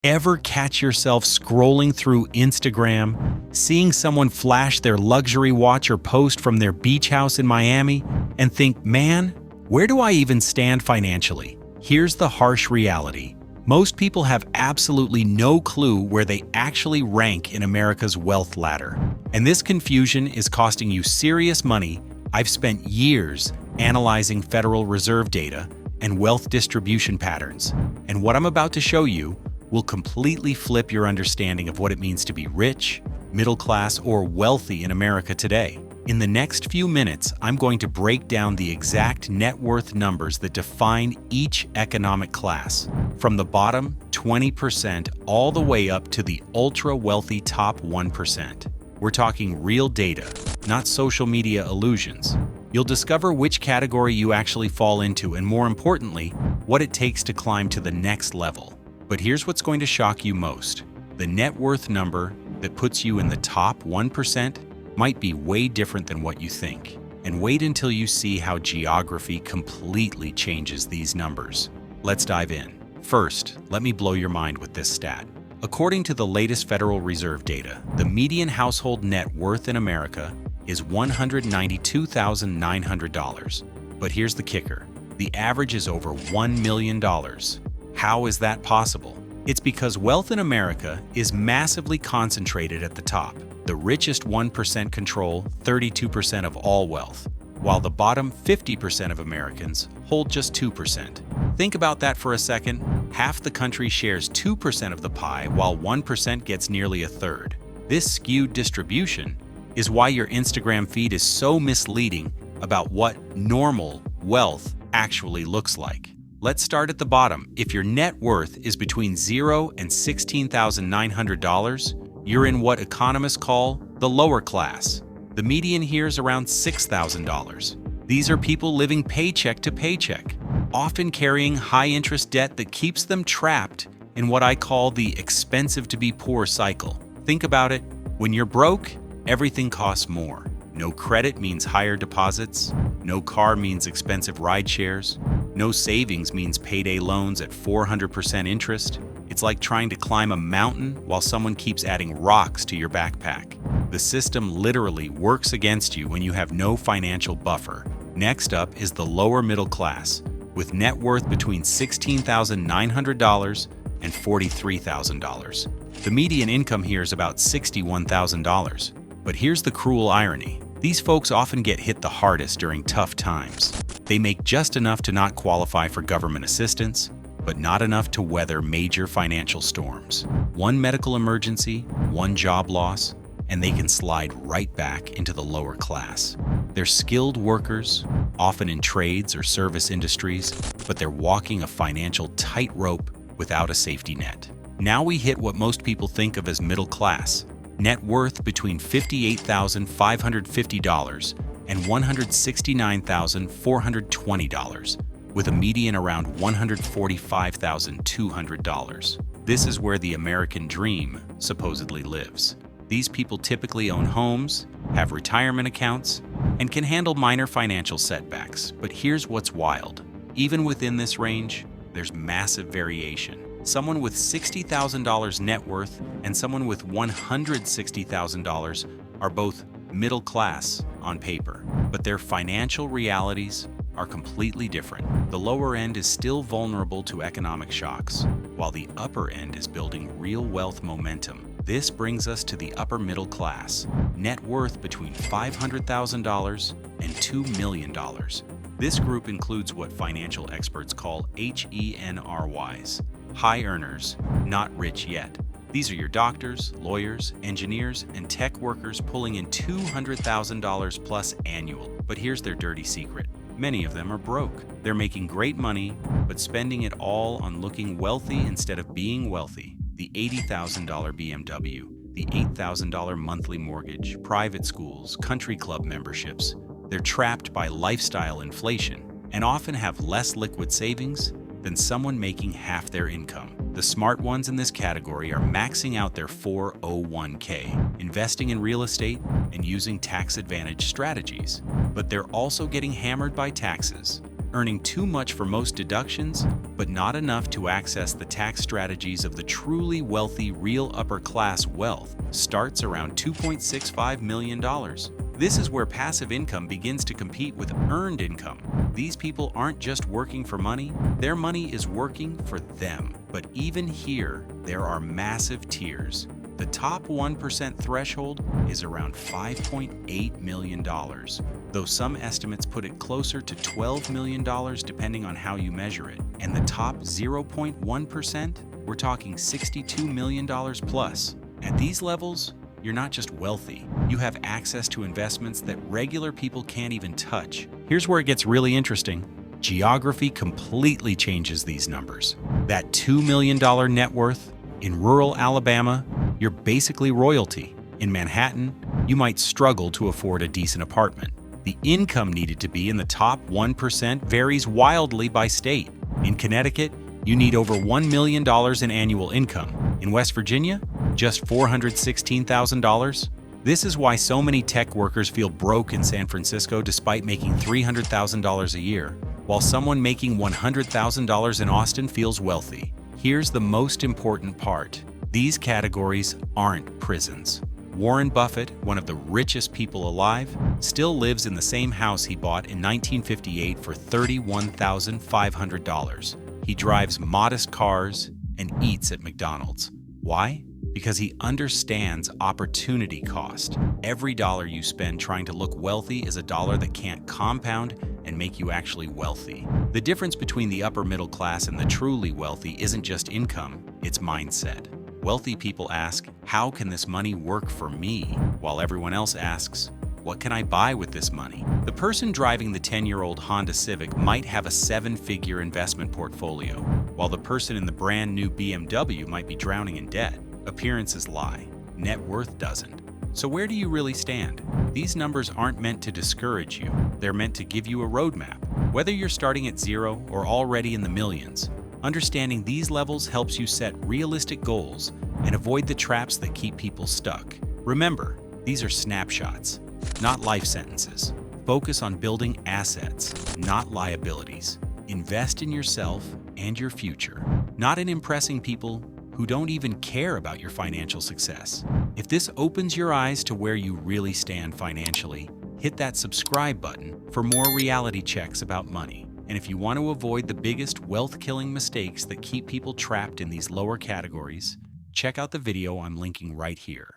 Ever catch yourself scrolling through Instagram, seeing someone flash their luxury watch or post from their beach house in Miami, and think, man, where do I even stand financially? Here's the harsh reality. Most people have absolutely no clue where they actually rank in America's wealth ladder. And this confusion is costing you serious money. I've spent years analyzing Federal Reserve data and wealth distribution patterns, and what I'm about to show you will completely flip your understanding of what it means to be rich, middle class, or wealthy in America today. In the next few minutes, I'm going to break down the exact net worth numbers that define each economic class, from the bottom 20% all the way up to the ultra-wealthy top 1%. We're talking real data, not social media illusions. You'll discover which category you actually fall into and, more importantly, what it takes to climb to the next level. But here's what's going to shock you most. The net worth number that puts you in the top 1% might be way different than what you think. And wait until you see how geography completely changes these numbers. Let's dive in. First, let me blow your mind with this stat. According to the latest Federal Reserve data, the median household net worth in America is $192,900. But here's the kicker. The average is over $1 million. How is that possible? It's because wealth in America is massively concentrated at the top. The richest 1% control 32% of all wealth, while the bottom 50% of Americans hold just 2%. Think about that for a second. Half the country shares 2% of the pie, while 1% gets nearly a third. This skewed distribution is why your Instagram feed is so misleading about what normal wealth actually looks like. Let's start at the bottom. If your net worth is between $0 and $16,900, you're in what economists call the lower class. The median here is around $6,000. These are people living paycheck to paycheck, often carrying high-interest debt that keeps them trapped in what I call the expensive to be poor cycle. Think about it. When you're broke, everything costs more. No credit means higher deposits. No car means expensive ride shares. No savings means payday loans at 400% interest. It's like trying to climb a mountain while someone keeps adding rocks to your backpack. The system literally works against you when you have no financial buffer. Next up is the lower middle class, with net worth between $16,900 and $43,000. The median income here is about $61,000. But here's the cruel irony. These folks often get hit the hardest during tough times. They make just enough to not qualify for government assistance, but not enough to weather major financial storms. One medical emergency, one job loss, and they can slide right back into the lower class. They're skilled workers, often in trades or service industries, but they're walking a financial tightrope without a safety net. Now we hit what most people think of as middle class. Net worth between $58,550 and $169,420, with a median around $145,200. This is where the American dream supposedly lives. These people typically own homes, have retirement accounts, and can handle minor financial setbacks. But here's what's wild. Even within this range, there's massive variation. Someone with $60,000 net worth and someone with $160,000 are both middle class on paper, but their financial realities are completely different. The lower end is still vulnerable to economic shocks, while the upper end is building real wealth momentum. This brings us to the upper middle class, net worth between $500,000 and $2 million. This group includes what financial experts call HENRYs, high earners, not rich yet. These are your doctors, lawyers, engineers, and tech workers pulling in $200,000 plus annual. But here's their dirty secret. Many of them are broke. They're making great money, but spending it all on looking wealthy instead of being wealthy. The $80,000 BMW, the $8,000 monthly mortgage, private schools, country club memberships. They're trapped by lifestyle inflation and often have less liquid savings than someone making half their income. The smart ones in this category are maxing out their 401k, investing in real estate, and using tax advantage strategies. But they're also getting hammered by taxes. earning too much for most deductions, but not enough to access the tax strategies of the truly wealthy real upper-class wealth starts around $2.65 million. This is where passive income begins to compete with earned income. These people aren't just working for money, their money is working for them. But even here, there are massive tiers. The top 1% threshold is around $5.8 million, though some estimates put it closer to $12 million depending on how you measure it. And the top 0.1%, we're talking $62 million plus. At these levels, you're not just wealthy, you have access to investments that regular people can't even touch. Here's where it gets really interesting. Geography completely changes these numbers. That $2 million net worth in rural Alabama, you're basically royalty. In Manhattan, you might struggle to afford a decent apartment. The income needed to be in the top 1% varies wildly by state. In Connecticut, you need over $1 million in annual income. In West Virginia, just $416,000. This is why so many tech workers feel broke in San Francisco despite making $300,000 a year, while someone making $100,000 in Austin feels wealthy. Here's the most important part. These categories aren't prisons. Warren Buffett, one of the richest people alive, still lives in the same house he bought in 1958 for $31,500. He drives modest cars and eats at McDonald's. Why? Because he understands opportunity cost. Every dollar you spend trying to look wealthy is a dollar that can't compound and make you actually wealthy. The difference between the upper middle class and the truly wealthy isn't just income, it's mindset. Wealthy people ask, how can this money work for me? While everyone else asks, what can I buy with this money? The person driving the 10-year-old Honda Civic might have a 7-figure investment portfolio, while the person in the brand new BMW might be drowning in debt. Appearances lie, net worth doesn't. So where do you really stand? These numbers aren't meant to discourage you, they're meant to give you a roadmap. Whether you're starting at zero or already in the millions, understanding these levels helps you set realistic goals and avoid the traps that keep people stuck. Remember, these are snapshots, not life sentences. Focus on building assets, not liabilities. Invest in yourself and your future, not in impressing people who don't even care about your financial success. If this opens your eyes to where you really stand financially, hit that subscribe button for more reality checks about money. And if you want to avoid the biggest wealth-killing mistakes that keep people trapped in these lower categories, check out the video I'm linking right here.